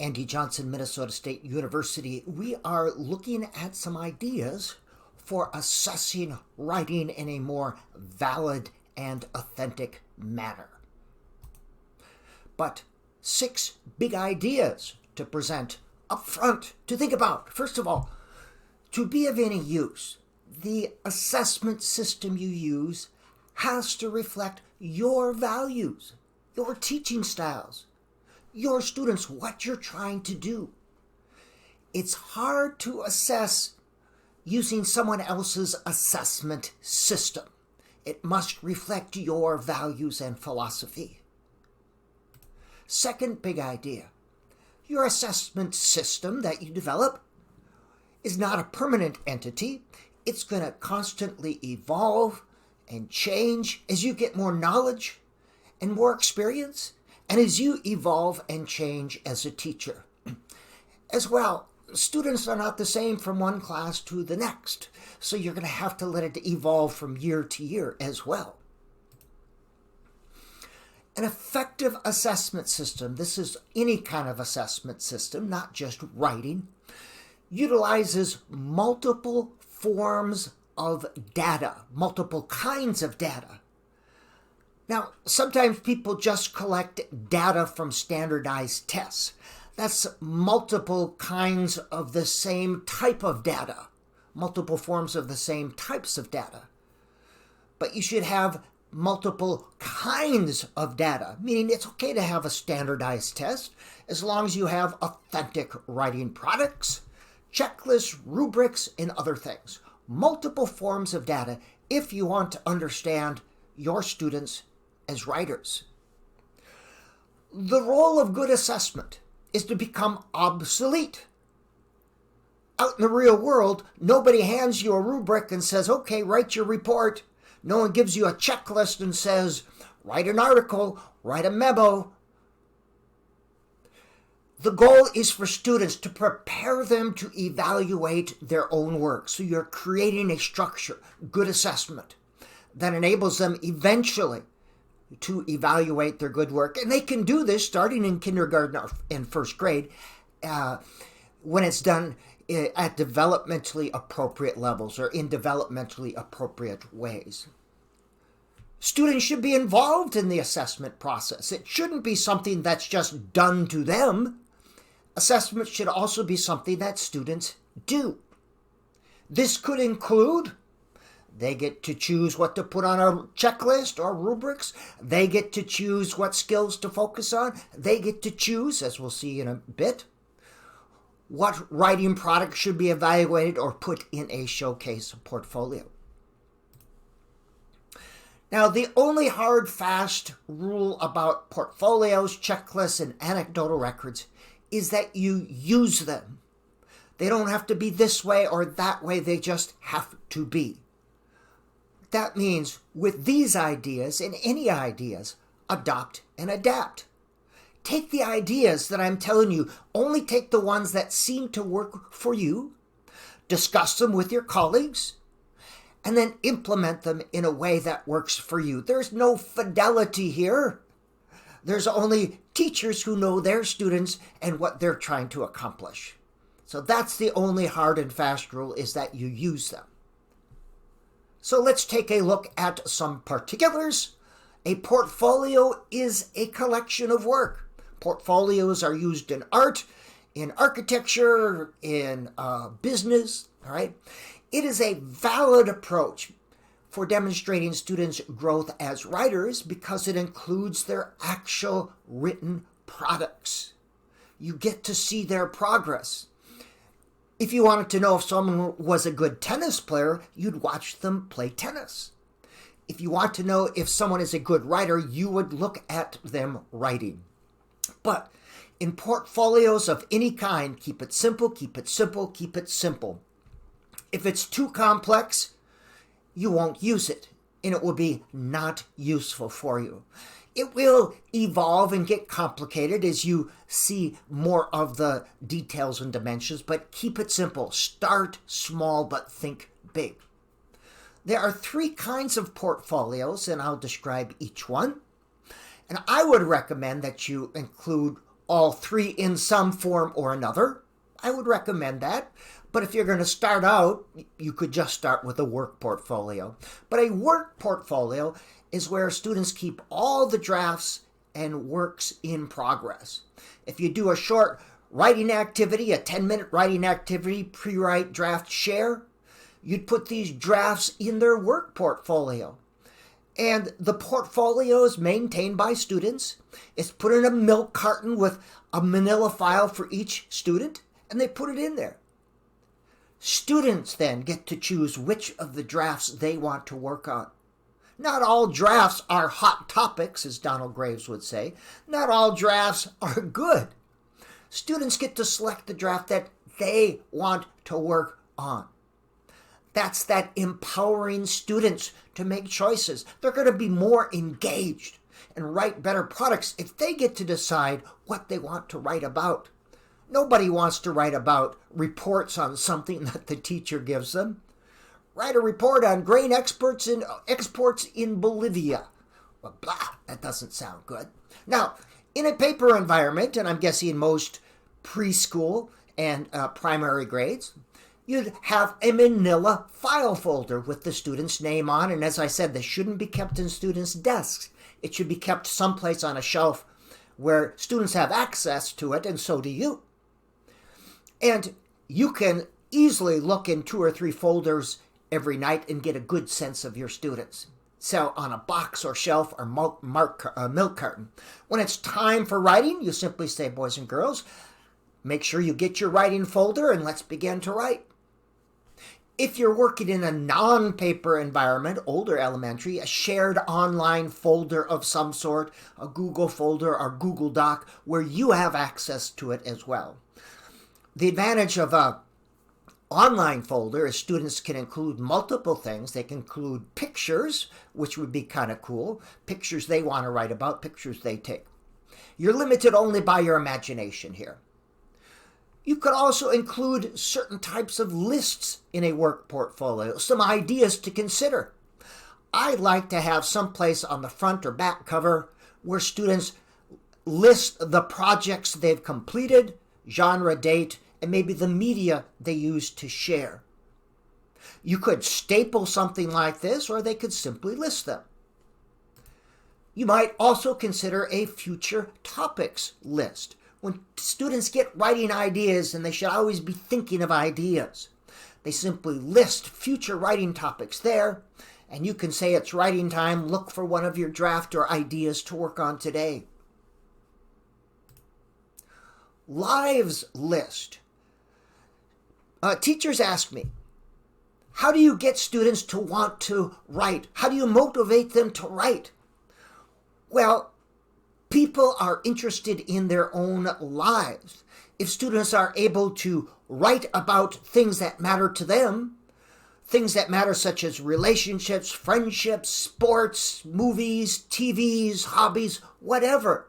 Andy Johnson, Minnesota State University. We are looking at some ideas for assessing writing in a more valid and authentic manner. But 6 big ideas to present up front to think about. First of all, to be of any use, the assessment system you use has to reflect your values, your teaching styles, your students, what you're trying to do. It's hard to assess using someone else's assessment system. It must reflect your values and philosophy. Second big idea, your assessment system that you develop is not a permanent entity. It's going to constantly evolve and change as you get more knowledge and more experience, and as you evolve and change as a teacher. As well, students are not the same from one class to the next, so you're going to have to let it evolve from year to year as well. An effective assessment system, this is any kind of assessment system, not just writing, utilizes multiple forms of data, multiple kinds of data. Now, sometimes people just collect data from standardized tests. That's multiple kinds of the same type of data, multiple forms of the same types of data. But you should have multiple kinds of data, meaning it's okay to have a standardized test as long as you have authentic writing products, checklists, rubrics, and other things. Multiple forms of data if you want to understand your students as writers. The role of good assessment is to become obsolete. Out in the real world, nobody hands you a rubric and says, okay, write your report. No one gives you a checklist and says, write an article, write a memo. The goal is for students to prepare them to evaluate their own work. So you're creating a structure, good assessment, that enables them eventually to evaluate their good work. And they can do this starting in kindergarten or in first grade when it's done at developmentally appropriate levels or in developmentally appropriate ways. Students should be involved in the assessment process. It shouldn't be something that's just done to them. Assessment should also be something that students do. This could include they get to choose what to put on a checklist or rubrics. They get to choose what skills to focus on. They get to choose, as we'll see in a bit, what writing product should be evaluated or put in a showcase portfolio. Now, the only hard, fast rule about portfolios, checklists, and anecdotal records is that you use them. They don't have to be this way or that way. They just have to be. That means with these ideas and any ideas, adopt and adapt. Take the ideas that I'm telling you, only take the ones that seem to work for you, discuss them with your colleagues, and then implement them in a way that works for you. There's no fidelity here. There's only teachers who know their students and what they're trying to accomplish. So that's the only hard and fast rule, is that you use them. So let's take a look at some particulars. A portfolio is a collection of work. Portfolios are used in art, in architecture, in business, all right? It is a valid approach for demonstrating students' growth as writers because it includes their actual written products. You get to see their progress. If you wanted to know if someone was a good tennis player, you'd watch them play tennis. If you want to know if someone is a good writer, you would look at them writing. But in portfolios of any kind, keep it simple, keep it simple, keep it simple. If it's too complex, you won't use it, and it will be not useful for you. It will evolve and get complicated as you see more of the details and dimensions, but keep it simple. Start small, but think big. There are 3 kinds of portfolios, and I'll describe each one. And I would recommend that you include all three in some form or another, I would recommend that. But if you're going to start out, you could just start with a work portfolio. But a work portfolio is where students keep all the drafts and works in progress. If you do a short writing activity, a 10-minute writing activity, pre-write, draft, share, you'd put these drafts in their work portfolio. And the portfolio is maintained by students. It's put in a milk carton with a manila file for each student, and they put it in there. Students then get to choose which of the drafts they want to work on. Not all drafts are hot topics, as Donald Graves would say. Not all drafts are good. Students get to select the draft that they want to work on. That's that empowering students to make choices. They're going to be more engaged and write better products if they get to decide what they want to write about. Nobody wants to write about reports on something that the teacher gives them. Write a report on grain exports in Bolivia. Well, blah, that doesn't sound good. Now, in a paper environment, and I'm guessing most preschool and primary grades, you'd have a manila file folder with the student's name on, and as I said, this shouldn't be kept in students' desks. It should be kept someplace on a shelf where students have access to it, and so do you. And you can easily look in 2 or 3 folders every night and get a good sense of your students. So on a box or shelf or milk carton. When it's time for writing, you simply say, boys and girls, make sure you get your writing folder and let's begin to write. If you're working in a non-paper environment, older elementary, a shared online folder of some sort, a Google folder or Google Doc, where you have access to it as well. The advantage of an online folder is students can include multiple things. They can include pictures, which would be kind of cool, pictures they want to write about, pictures they take. You're limited only by your imagination here. You could also include certain types of lists in a work portfolio, some ideas to consider. I like to have some place on the front or back cover where students list the projects they've completed, genre, date, and maybe the media they use to share. You could staple something like this, or they could simply list them. You might also consider a future topics list. When students get writing ideas, and they should always be thinking of ideas, they simply list future writing topics there, and you can say it's writing time, look for one of your draft or ideas to work on today. Lives list. Teachers ask me, how do you get students to want to write? How do you motivate them to write? Well, people are interested in their own lives. If students are able to write about things that matter to them, things that matter such as relationships, friendships, sports, movies, TVs, hobbies, whatever,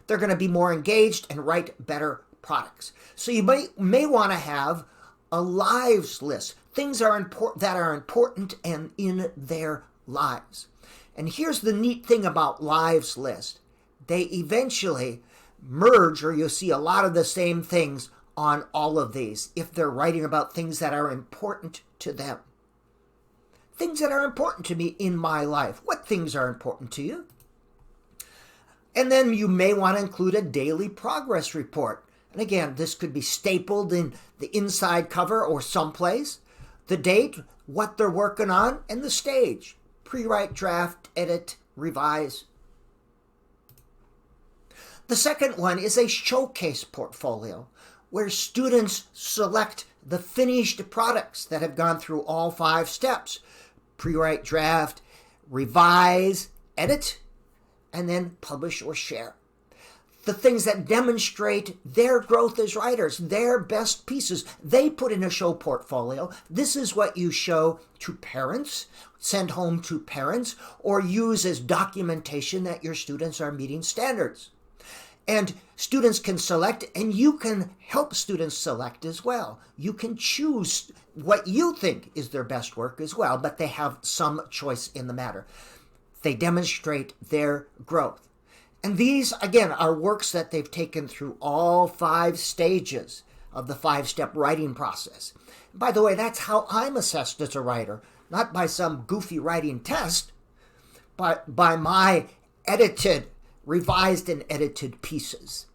they're going to be more engaged and write better products. So you may want to have a lives list, things that are important and in their lives. And here's the neat thing about lives list. They eventually merge, or you'll see a lot of the same things on all of these if they're writing about things that are important to them. Things that are important to me in my life. What things are important to you? And then you may want to include a daily progress report. And again, this could be stapled in the inside cover or someplace. The date, what they're working on, and the stage. Pre-write, draft, edit, revise. The second one is a showcase portfolio, where students select the finished products that have gone through all 5 steps. Pre-write, draft, revise, edit, and then publish or share. The things that demonstrate their growth as writers, their best pieces, they put in a show portfolio. This is what you show to parents, send home to parents, or use as documentation that your students are meeting standards. And students can select, and you can help students select as well. You can choose what you think is their best work as well, but they have some choice in the matter. They demonstrate their growth. And these, again, are works that they've taken through all 5 stages of the 5-step writing process. By the way, that's how I'm assessed as a writer, not by some goofy writing test, but by my revised and edited pieces.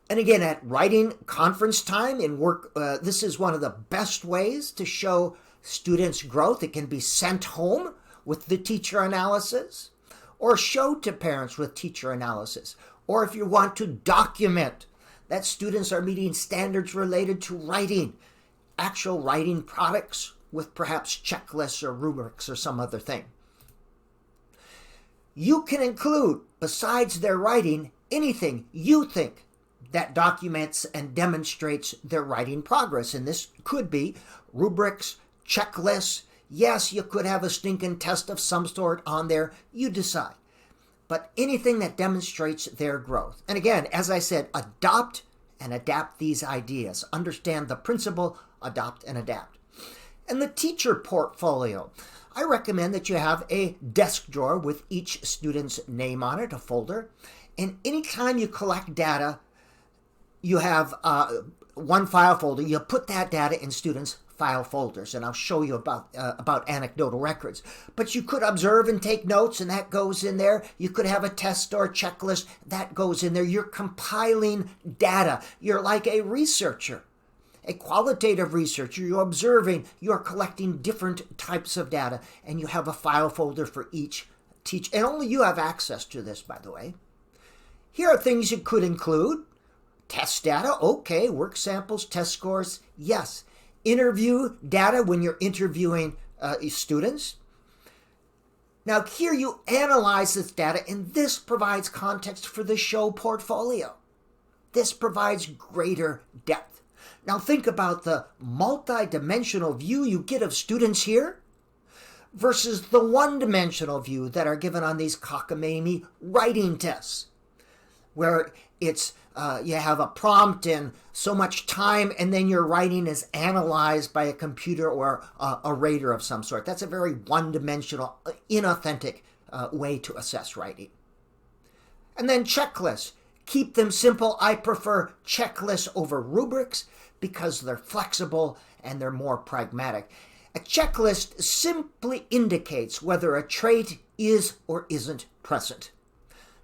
And again, at writing conference time in work, this is one of the best ways to show students' growth. It can be sent home with the teacher analysis, or showed to parents with teacher analysis. Or if you want to document that students are meeting standards related to writing, actual writing products with perhaps checklists or rubrics or some other thing. You can include, besides their writing, anything you think that documents and demonstrates their writing progress. And this could be rubrics, checklists. Yes, you could have a stinking test of some sort on there. You decide. But anything that demonstrates their growth. And again, as I said, adopt and adapt these ideas. Understand the principle, adopt and adapt. And the teacher portfolio. I recommend that you have a desk drawer with each student's name on it, a folder. And anytime you collect data, you have one file folder. You put that data in students' file folders, and I'll show you about anecdotal records. But you could observe and take notes, and that goes in there. You could have a test or a checklist, that goes in there. You're compiling data. You're like a researcher, a qualitative researcher. You're observing, you're collecting different types of data, and you have a file folder for each teacher. And only you have access to this, by the way. Here are things you could include. Test data, okay. Work samples, test scores, yes. Interview data when you're interviewing students. Now here you analyze this data, and this provides context for the show portfolio. This provides greater depth. Now think about the multi-dimensional view you get of students here versus the one-dimensional view that are given on these cockamamie writing tests, where it's you have a prompt and so much time, and then your writing is analyzed by a computer or a rater of some sort. That's a very one-dimensional, inauthentic way to assess writing. And then checklists. Keep them simple. I prefer checklists over rubrics because they're flexible and they're more pragmatic. A checklist simply indicates whether a trait is or isn't present.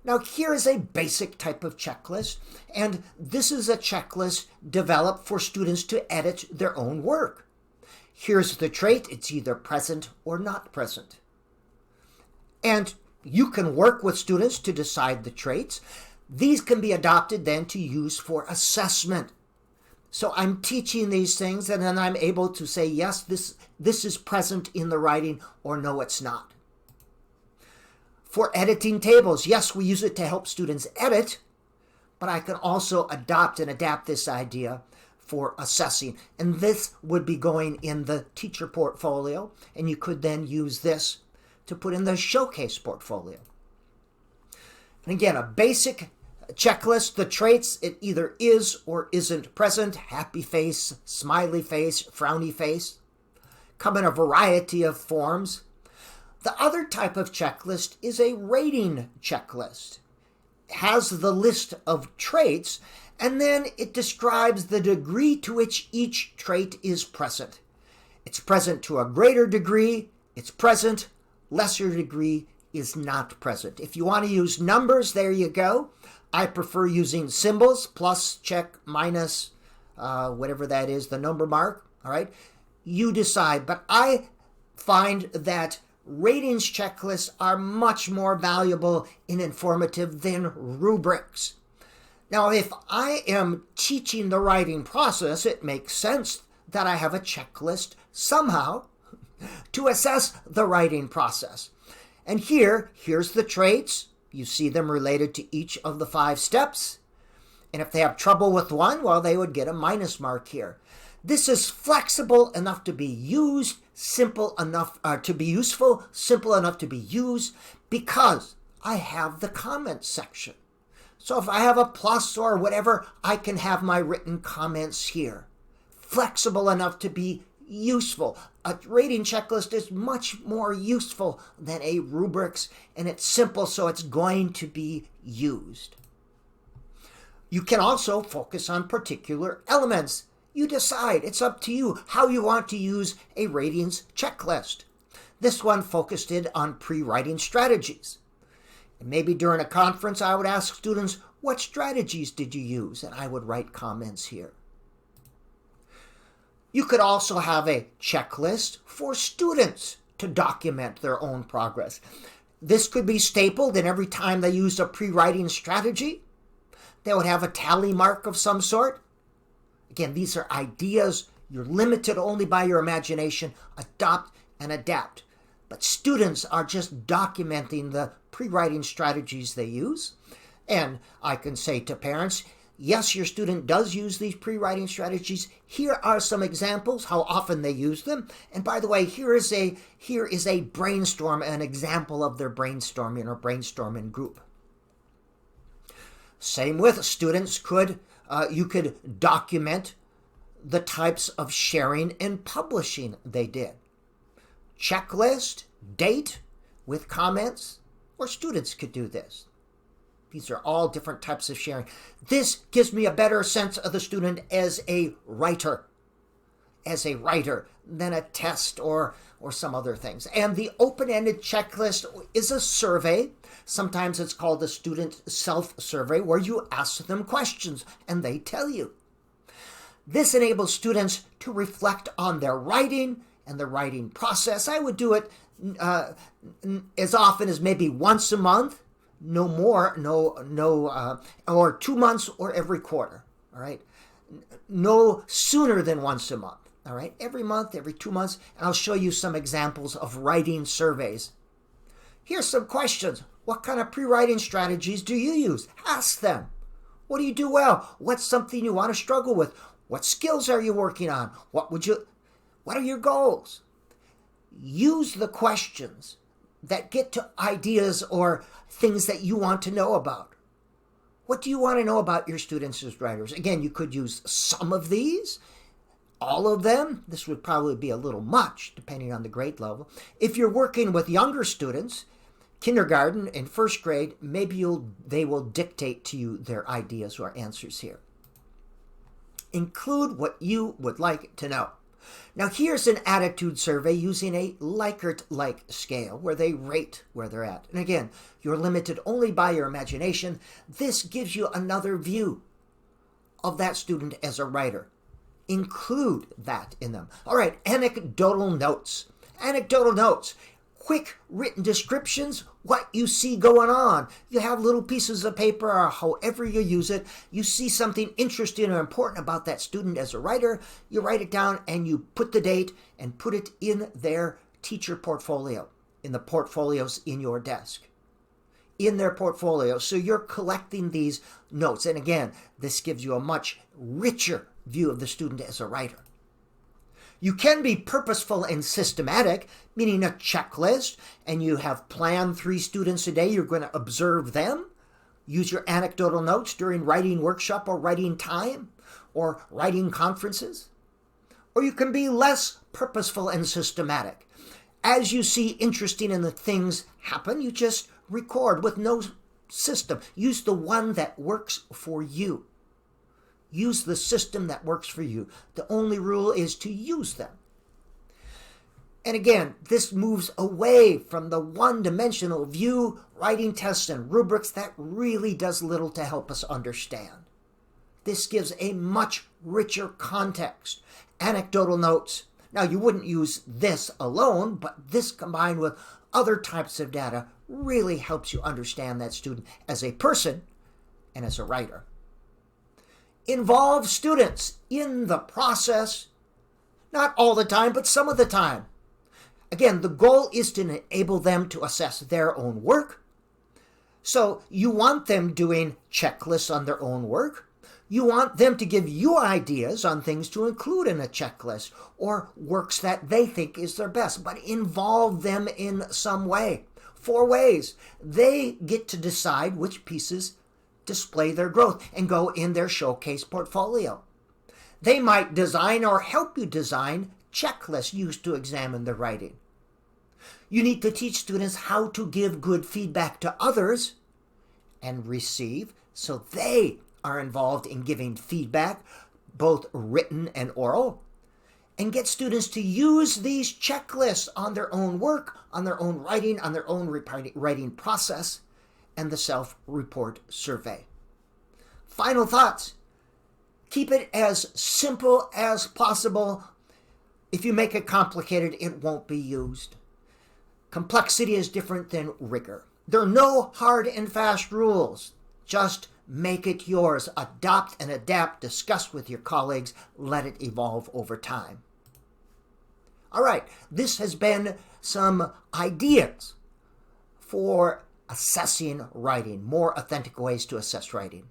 Now here is a basic type of checklist, and this is a checklist developed for students to edit their own work. Here's the trait, it's either present or not present. And you can work with students to decide the traits. These can be adopted then to use for assessment. So I'm teaching these things, and then I'm able to say, yes, this is present in the writing, or no, it's not. For editing tables, yes, we use it to help students edit, but I can also adopt and adapt this idea for assessing. And this would be going in the teacher portfolio, and you could then use this to put in the showcase portfolio. And again, a basic checklist, the traits, it either is or isn't present, happy face, smiley face, frowny face, come in a variety of forms. The other type of checklist is a rating checklist. It has the list of traits, and then it describes the degree to which each trait is present. It's present to a greater degree, it's present, lesser degree is not present. If you want to use numbers, there you go. I prefer using symbols, plus, check, minus, whatever that is, the number mark, all right? You decide, but I find that ratings checklists are much more valuable and informative than rubrics. Now, if I am teaching the writing process, it makes sense that I have a checklist somehow to assess the writing process. And here's the traits. You see them related to each of the 5 steps. And if they have trouble with one, well, they would get a minus mark here. This is flexible enough to be used, simple enough to be useful, simple enough to be used, because I have the comments section. So if I have a plus or whatever, I can have my written comments here. Flexible enough to be useful. A rating checklist is much more useful than a rubrics, and it's simple, so it's going to be used. You can also focus on particular elements. You decide. It's up to you how you want to use a ratings checklist. This one focused in on pre-writing strategies. And maybe during a conference, I would ask students, what strategies did you use? And I would write comments here. You could also have a checklist for students to document their own progress. This could be stapled, and every time they used a pre-writing strategy, they would have a tally mark of some sort. Again, these are ideas. You're limited only by your imagination. Adopt and adapt. But students are just documenting the pre-writing strategies they use. And I can say to parents, yes, your student does use these pre-writing strategies. Here are some examples, how often they use them. And by the way, here is a brainstorm, an example of their brainstorming or brainstorming group. Same with students you could document the types of sharing and publishing they did. Checklist, date with comments, or students could do this. These are all different types of sharing. This gives me a better sense of the student as a writer than a test or some other things. And the open-ended checklist is a survey. Sometimes it's called a student self-survey, where you ask them questions and they tell you. This enables students to reflect on their writing and the writing process. I would do it as often as maybe once a month, no more, or 2 months or every quarter, all right? No sooner than once a month, all right? Every month, every 2 months, and I'll show you some examples of writing surveys. Here's some questions. What kind of pre-writing strategies do you use? Ask them. What do you do well? What's something you want to struggle with? What skills are you working on? What are your goals? Use the questions that get to ideas or things that you want to know about. What do you want to know about your students as writers? Again, you could use some of these, all of them. This would probably be a little much, depending on the grade level. If you're working with younger students, kindergarten and first grade, maybe they will dictate to you their ideas or answers here. Include what you would like to know. Now here's an attitude survey using a Likert-like scale where they rate where they're at. And again, you're limited only by your imagination. This gives you another view of that student as a writer. Include that in them. All right, anecdotal notes. Anecdotal notes. Quick written descriptions, what you see going on. You have little pieces of paper or however you use it. You see something interesting or important about that student as a writer. You write it down and you put the date and put it in their teacher portfolio, in the portfolios in your desk, in their portfolio. So you're collecting these notes. And again, this gives you a much richer view of the student as a writer. You can be purposeful and systematic, meaning a checklist, and you have planned 3 students a day. You're going to observe them. Use your anecdotal notes during writing workshop or writing time or writing conferences. Or you can be less purposeful and systematic. As you see interesting in the things happen, you just record with no system. Use the one that works for you. Use the system that works for you. The only rule is to use them. And again, this moves away from the one-dimensional view, writing tests and rubrics. That really does little to help us understand. This gives a much richer context. Anecdotal notes. Now, you wouldn't use this alone, but this combined with other types of data really helps you understand that student as a person and as a writer. Involve students in the process, not all the time, but some of the time. Again, the goal is to enable them to assess their own work. So you want them doing checklists on their own work. You want them to give you ideas on things to include in a checklist or works that they think is their best, but involve them in some way. 4 ways. They get to decide which pieces display their growth and go in their showcase portfolio. They might design or help you design checklists used to examine the writing. You need to teach students how to give good feedback to others and receive, so they are involved in giving feedback, both written and oral, and get students to use these checklists on their own work, on their own writing, on their own writing process, and the self-report survey. Final thoughts. Keep it as simple as possible. If you make it complicated, it won't be used. Complexity is different than rigor. There are no hard and fast rules. Just make it yours. Adopt and adapt. Discuss with your colleagues. Let it evolve over time. All right, this has been some ideas for assessing writing, more authentic ways to assess writing.